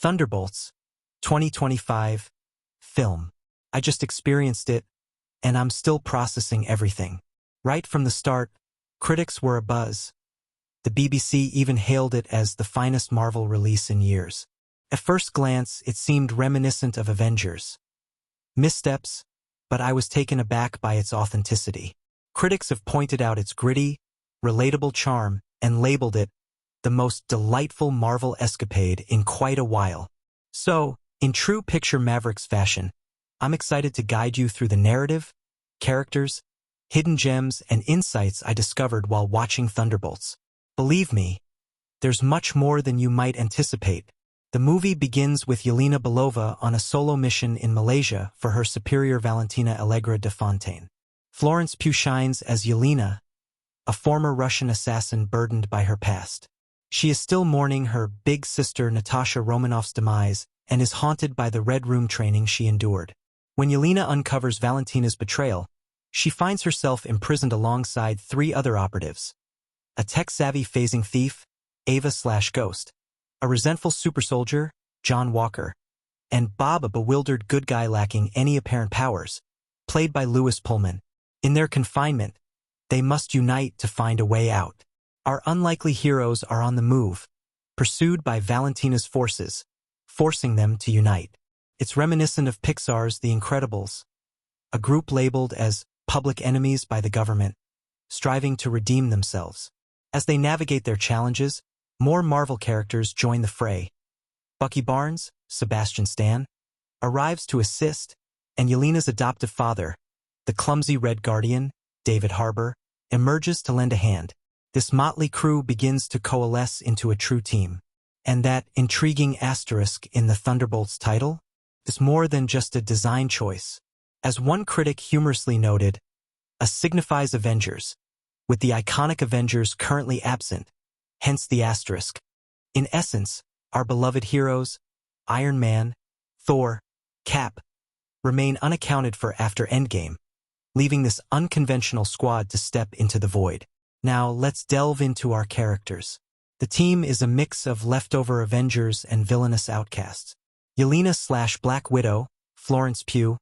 Thunderbolts, 2025, film. I just experienced it, and I'm still processing everything. Right from the start, critics were abuzz. The BBC even hailed it as the finest Marvel release in years. At first glance, it seemed reminiscent of Avengers. Missteps, but I was taken aback by its authenticity. Critics have pointed out its gritty, relatable charm and labeled it the most delightful Marvel escapade in quite a while. So, in true Picture Mavericks fashion, I'm excited to guide you through the narrative, characters, hidden gems, and insights I discovered while watching Thunderbolts. Believe me, there's much more than you might anticipate. The movie begins with Yelena Belova on a solo mission in Malaysia for her superior Valentina Allegra de Fontaine. Florence Pugh shines as Yelena, a former Russian assassin burdened by her past. She is still mourning her big sister Natasha Romanoff's demise and is haunted by the Red Room training she endured. When Yelena uncovers Valentina's betrayal, she finds herself imprisoned alongside 3 other operatives: a tech-savvy phasing thief, Ava/Ghost, a resentful super soldier, John Walker, and Bob, a bewildered good guy lacking any apparent powers, played by Lewis Pullman. In their confinement, they must unite to find a way out. Our unlikely heroes are on the move, pursued by Valentina's forces, forcing them to unite. It's reminiscent of Pixar's The Incredibles, a group labeled as public enemies by the government, striving to redeem themselves. As they navigate their challenges, more Marvel characters join the fray. Bucky Barnes, Sebastian Stan, arrives to assist, and Yelena's adoptive father, the clumsy Red Guardian, David Harbour, emerges to lend a hand. This motley crew begins to coalesce into a true team. And that intriguing asterisk in the Thunderbolts title is more than just a design choice. As one critic humorously noted, "A signifies Avengers, with the iconic Avengers currently absent, hence the asterisk." In essence, our beloved heroes, Iron Man, Thor, Cap, remain unaccounted for after Endgame, leaving this unconventional squad to step into the void. Now let's delve into our characters. The team is a mix of leftover Avengers and villainous outcasts. Yelena/Black Widow, Florence Pugh,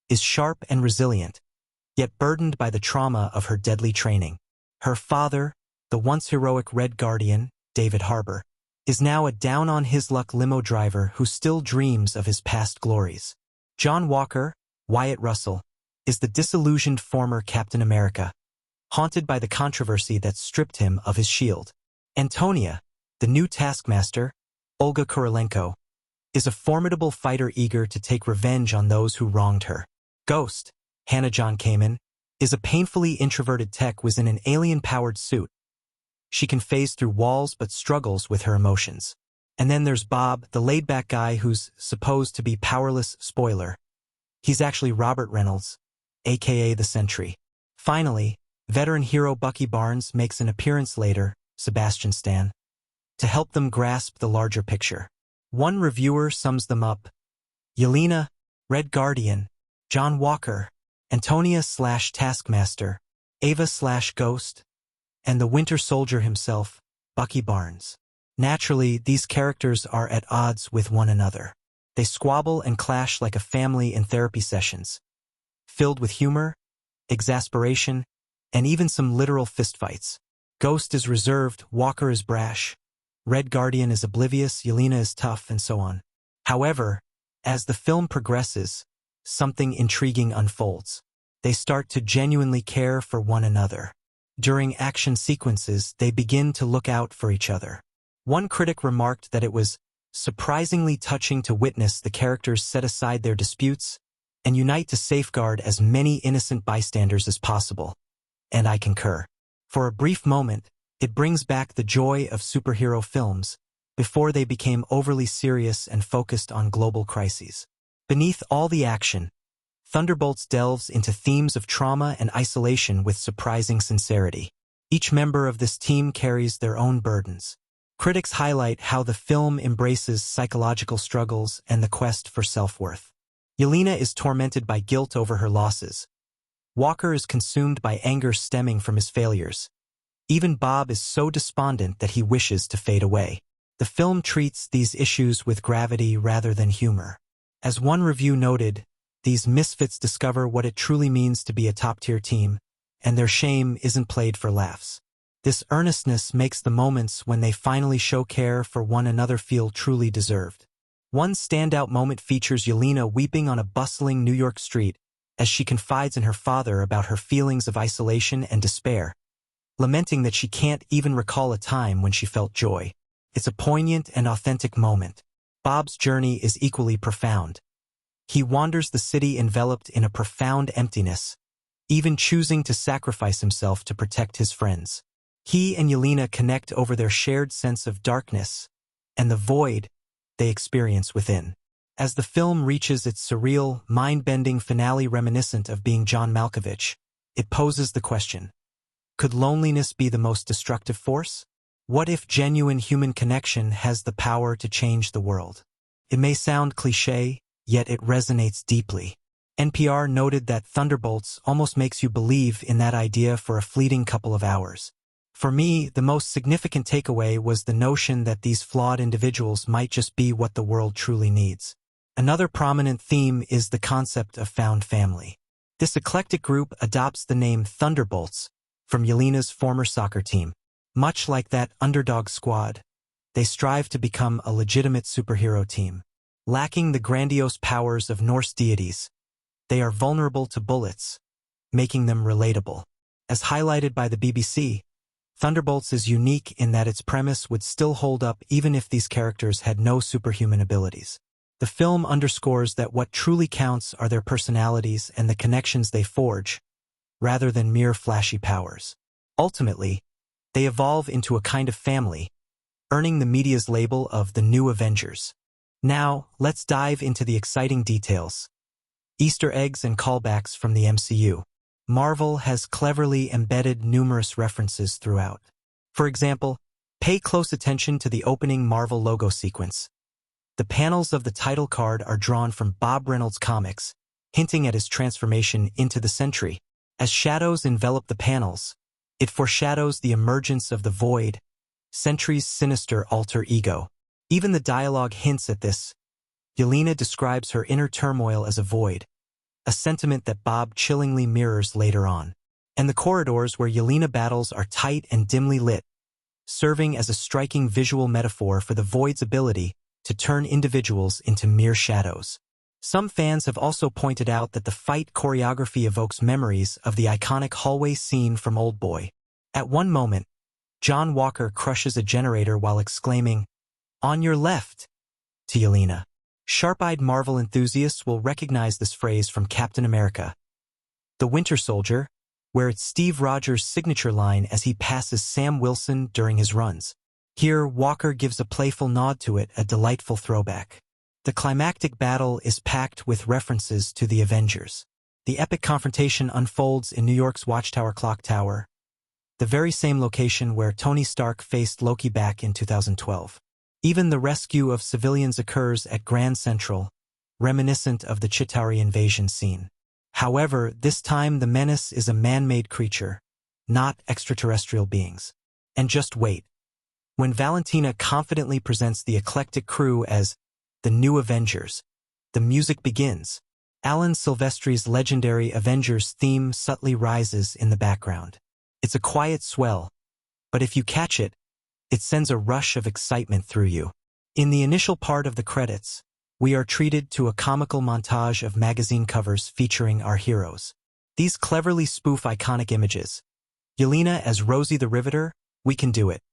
is sharp and resilient, yet burdened by the trauma of her deadly training. Her father, the once heroic Red Guardian, David Harbour, is now a down-on-his-luck limo driver who still dreams of his past glories. John Walker, Wyatt Russell, is the disillusioned former Captain America, haunted by the controversy that stripped him of his shield. Antonia, the new Taskmaster, Olga Kurylenko, is a formidable fighter eager to take revenge on those who wronged her. Ghost, Hannah John Kamen, is a painfully introverted tech within an alien-powered suit. She can phase through walls but struggles with her emotions. And then there's Bob, the laid-back guy who's supposed to be powerless. Spoiler: he's actually Robert Reynolds, aka the Sentry. Finally, veteran hero Bucky Barnes makes an appearance later, Sebastian Stan, to help them grasp the larger picture. One reviewer sums them up: Yelena, Red Guardian; John Walker, Antonia/Taskmaster; Ava/Ghost; and the Winter Soldier himself, Bucky Barnes. Naturally, these characters are at odds with one another. They squabble and clash like a family in therapy sessions, filled with humor, exasperation, and even some literal fistfights. Ghost is reserved, Walker is brash, Red Guardian is oblivious, Yelena is tough, and so on. However, as the film progresses, something intriguing unfolds. They start to genuinely care for one another. During action sequences, they begin to look out for each other. One critic remarked that it was surprisingly touching to witness the characters set aside their disputes and unite to safeguard as many innocent bystanders as possible. And I concur. For a brief moment, it brings back the joy of superhero films before they became overly serious and focused on global crises. Beneath all the action, Thunderbolts delves into themes of trauma and isolation with surprising sincerity. Each member of this team carries their own burdens. Critics highlight how the film embraces psychological struggles and the quest for self-worth. Yelena is tormented by guilt over her losses. Walker is consumed by anger stemming from his failures. Even Bob is so despondent that he wishes to fade away. The film treats these issues with gravity rather than humor. As one review noted, these misfits discover what it truly means to be a top-tier team, and their shame isn't played for laughs. This earnestness makes the moments when they finally show care for one another feel truly deserved. One standout moment features Yelena weeping on a bustling New York street as she confides in her father about her feelings of isolation and despair, lamenting that she can't even recall a time when she felt joy. It's a poignant and authentic moment. Bob's journey is equally profound. He wanders the city enveloped in a profound emptiness, even choosing to sacrifice himself to protect his friends. He and Yelena connect over their shared sense of darkness and the void they experience within. As the film reaches its surreal, mind-bending finale reminiscent of being John Malkovich, it poses the question, could loneliness be the most destructive force? What if genuine human connection has the power to change the world? It may sound cliché, yet it resonates deeply. NPR noted that Thunderbolts almost makes you believe in that idea for a fleeting couple of hours. For me, the most significant takeaway was the notion that these flawed individuals might just be what the world truly needs. Another prominent theme is the concept of found family. This eclectic group adopts the name Thunderbolts from Yelena's former soccer team. Much like that underdog squad, they strive to become a legitimate superhero team. Lacking the grandiose powers of Norse deities, they are vulnerable to bullets, making them relatable. As highlighted by the BBC, Thunderbolts is unique in that its premise would still hold up even if these characters had no superhuman abilities. The film underscores that what truly counts are their personalities and the connections they forge, rather than mere flashy powers. Ultimately, they evolve into a kind of family, earning the media's label of the New Avengers. Now, let's dive into the exciting details. Easter eggs and callbacks from the MCU. Marvel has cleverly embedded numerous references throughout. For example, pay close attention to the opening Marvel logo sequence. The panels of the title card are drawn from Bob Reynolds' comics, hinting at his transformation into the Sentry. As shadows envelop the panels, it foreshadows the emergence of the Void, Sentry's sinister alter ego. Even the dialogue hints at this. Yelena describes her inner turmoil as a void, a sentiment that Bob chillingly mirrors later on. And the corridors where Yelena battles are tight and dimly lit, serving as a striking visual metaphor for the Void's ability to turn individuals into mere shadows. Some fans have also pointed out that the fight choreography evokes memories of the iconic hallway scene from Old Boy. At one moment, John Walker crushes a generator while exclaiming, "On your left," to Yelena. Sharp-eyed Marvel enthusiasts will recognize this phrase from Captain America, The Winter Soldier, where it's Steve Rogers' signature line as he passes Sam Wilson during his runs. Here, Walker gives a playful nod to it, a delightful throwback. The climactic battle is packed with references to the Avengers. The epic confrontation unfolds in New York's Watchtower Clock Tower, the very same location where Tony Stark faced Loki back in 2012. Even the rescue of civilians occurs at Grand Central, reminiscent of the Chitauri invasion scene. However, this time the menace is a man-made creature, not extraterrestrial beings. And just wait. When Valentina confidently presents the eclectic crew as the New Avengers, the music begins. Alan Silvestri's legendary Avengers theme subtly rises in the background. It's a quiet swell, but if you catch it, it sends a rush of excitement through you. In the initial part of the credits, we are treated to a comical montage of magazine covers featuring our heroes. These cleverly spoof iconic images. Yelena as Rosie the Riveter, we can do it.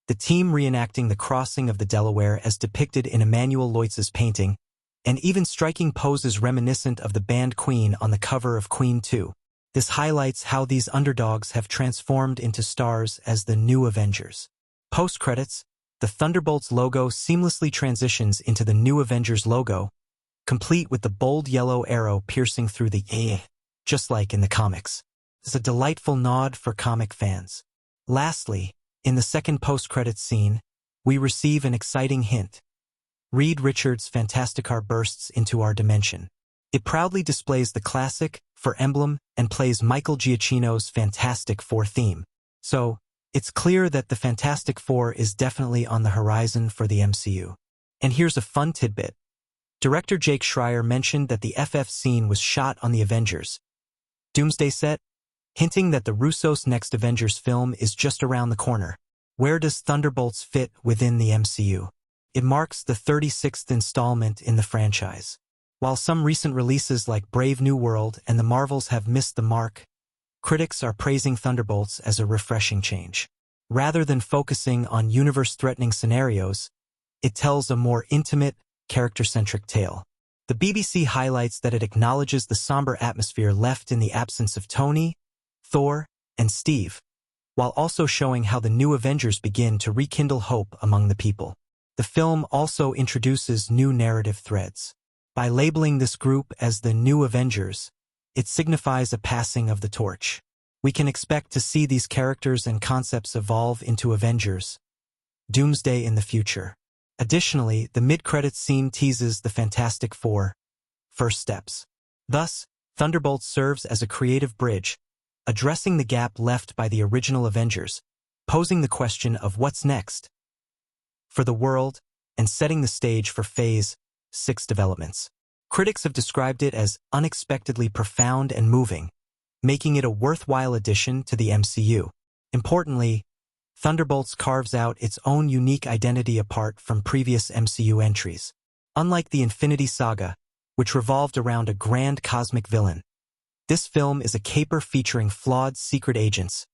The team reenacting the crossing of the Delaware as depicted in Emanuel Lewitz's painting, and even striking poses reminiscent of the band Queen on the cover of Queen 2. This highlights how these underdogs have transformed into stars as the New Avengers. Post-credits, the Thunderbolts logo seamlessly transitions into the New Avengers logo, complete with the bold yellow arrow piercing through the "eh," just like in the comics. It's a delightful nod for comic fans. Lastly, in the second post-credits scene, we receive an exciting hint. Reed Richards' Fantasticar bursts into our dimension. It proudly displays the classic, for emblem, and plays Michael Giacchino's Fantastic Four theme. So, It's clear that the Fantastic Four is definitely on the horizon for the MCU. And here's a fun tidbit. Director Jake Schreier mentioned that the FF scene was shot on the Avengers Doomsday set, hinting that the Russos' next Avengers film is just around the corner. Where does Thunderbolts fit within the MCU? It marks the 36th installment in the franchise. While some recent releases like Brave New World and the Marvels have missed the mark, critics are praising Thunderbolts as a refreshing change. Rather than focusing on universe-threatening scenarios, it tells a more intimate, character-centric tale. The BBC highlights that it acknowledges the somber atmosphere left in the absence of Tony, Thor, and Steve, while also showing how the new Avengers begin to rekindle hope among the people. The film also introduces new narrative threads. By labeling this group as the New Avengers, it signifies a passing of the torch. We can expect to see these characters and concepts evolve into Avengers Doomsday in the future. Additionally, the mid-credits scene teases the Fantastic Four first steps. Thus, Thunderbolts serves as a creative bridge, addressing the gap left by the original Avengers, posing the question of what's next for the world and setting the stage for Phase 6 developments. Critics have described it as unexpectedly profound and moving, making it a worthwhile addition to the MCU. Importantly, Thunderbolts carves out its own unique identity apart from previous MCU entries. Unlike the Infinity Saga, which revolved around a grand cosmic villain, this film is a caper featuring flawed secret agents,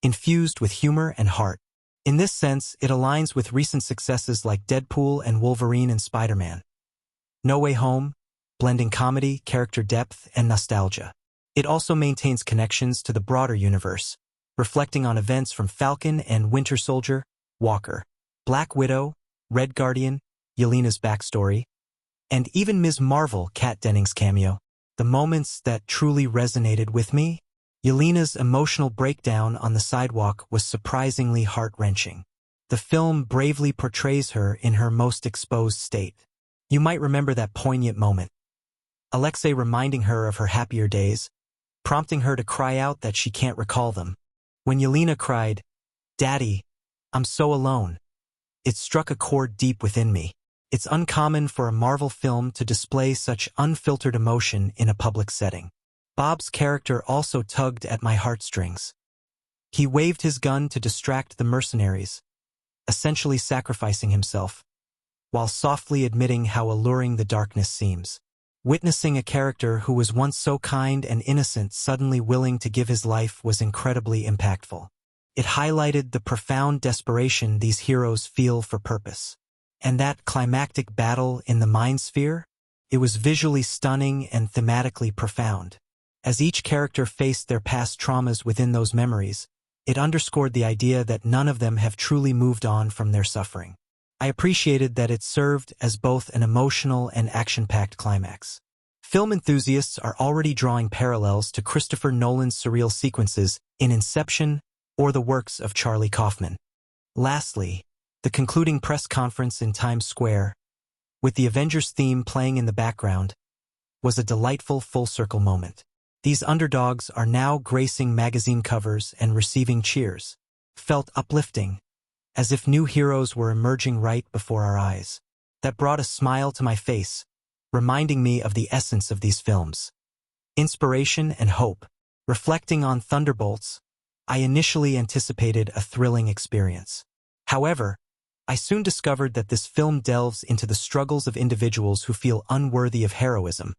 infused with humor and heart. In this sense, it aligns with recent successes like Deadpool and Wolverine and Spider-Man. No Way Home, blending comedy, character depth, and nostalgia. It also maintains connections to the broader universe, reflecting on events from Falcon and Winter Soldier, Walker, Black Widow, Red Guardian, Yelena's backstory, and even Ms. Marvel, Kat Dennings' cameo. The moments that truly resonated with me? Yelena's emotional breakdown on the sidewalk was surprisingly heart-wrenching. The film bravely portrays her in her most exposed state. You might remember that poignant moment. Alexei reminding her of her happier days, prompting her to cry out that she can't recall them. When Yelena cried, "Daddy, I'm so alone," it struck a chord deep within me. It's uncommon for a Marvel film to display such unfiltered emotion in a public setting. Bob's character also tugged at my heartstrings. He waved his gun to distract the mercenaries, essentially sacrificing himself, while softly admitting how alluring the darkness seems. Witnessing a character who was once so kind and innocent suddenly willing to give his life was incredibly impactful. It highlighted the profound desperation these heroes feel for purpose. And that climactic battle in the Mind Sphere? It was visually stunning and thematically profound. As each character faced their past traumas within those memories, it underscored the idea that none of them have truly moved on from their suffering. I appreciated that it served as both an emotional and action-packed climax. Film enthusiasts are already drawing parallels to Christopher Nolan's surreal sequences in Inception or the works of Charlie Kaufman. Lastly, the concluding press conference in Times Square, with the Avengers theme playing in the background, was a delightful full-circle moment. These underdogs are now gracing magazine covers and receiving cheers. Felt uplifting, as if new heroes were emerging right before our eyes. That brought a smile to my face, reminding me of the essence of these films. Inspiration and hope. Reflecting on Thunderbolts, I initially anticipated a thrilling experience. However, I soon discovered that this film delves into the struggles of individuals who feel unworthy of heroism,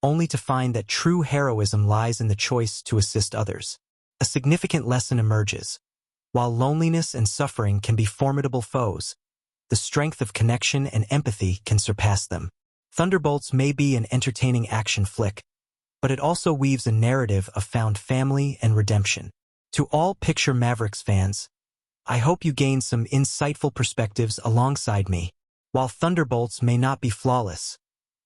only to find that true heroism lies in the choice to assist others. A significant lesson emerges. While loneliness and suffering can be formidable foes, the strength of connection and empathy can surpass them. Thunderbolts may be an entertaining action flick, but it also weaves a narrative of found family and redemption. To all Picture Mavericks fans, I hope you gain some insightful perspectives alongside me. While Thunderbolts may not be flawless,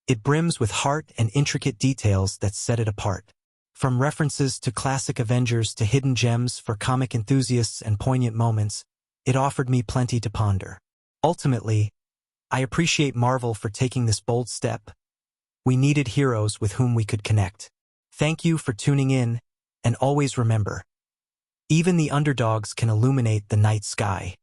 it brims with heart and intricate details that set it apart. From references to classic Avengers to hidden gems for comic enthusiasts and poignant moments, it offered me plenty to ponder. Ultimately, I appreciate Marvel for taking this bold step. We needed heroes with whom we could connect. Thank you for tuning in, and always remember, Even the underdogs can illuminate the night sky.